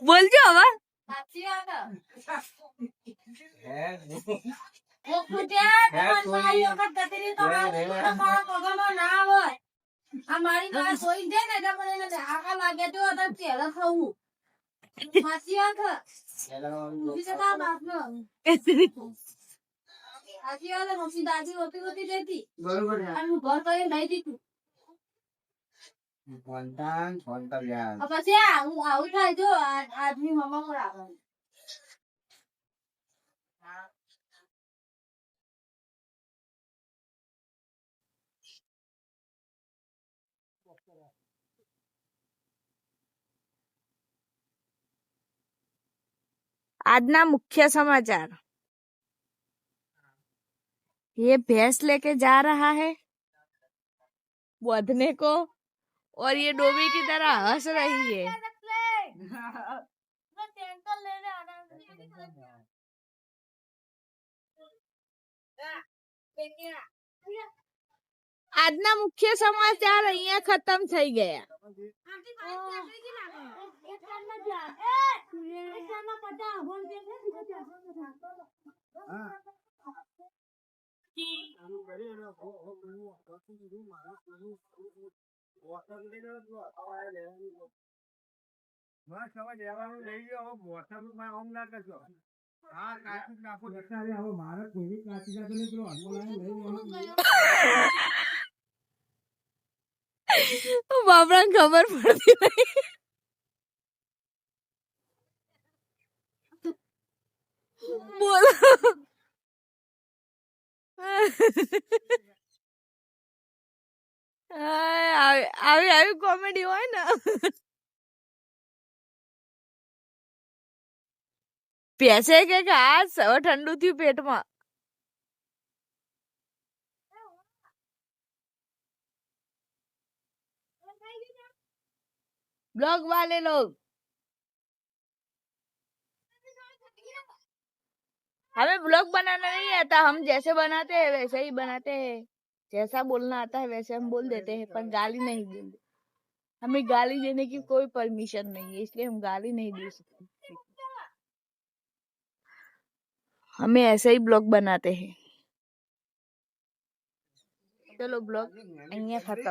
બોલજો હવે મારી પાસે સોઈ દે ને એટલે મને આખા લાગે તો પેલા ખાવું માસી આંખ આજી વાલે મમ્મી દાદી રોટી રોટી દેતી બરોબર અને હું ઘર કરી નહીં દીધું પછી હું આવું થાય જો આદમી મમ્મા પર આવે આજના मुख्य समाचार। ये भैंस लेके जा रहा है बंधने को और ये डोबी की तरह हंस रही है। આજના મુખ્ય સમાચાર અહીંયા ખતમ થઈ ગયા। બાપડા ખબર પડતી નહીં બોલો આવી કોમેડી હોય ને પેસે કે હાથ હવે ઠંડુ થયું પેટમાં ब्लॉग वाले लोग हमें ब्लॉग बनाना नहीं आता हम जैसे बनाते हैं वैसे ही बनाते हैं जैसा बोलना आता है वैसे हम बोल देते हैं पर गाली नहीं देते हमें गाली देने की कोई परमिशन नहीं है इसलिए हम गाली नहीं दे सकते हमें ऐसे ही ब्लॉग बनाते हैं चलो ब्लॉग खत्म।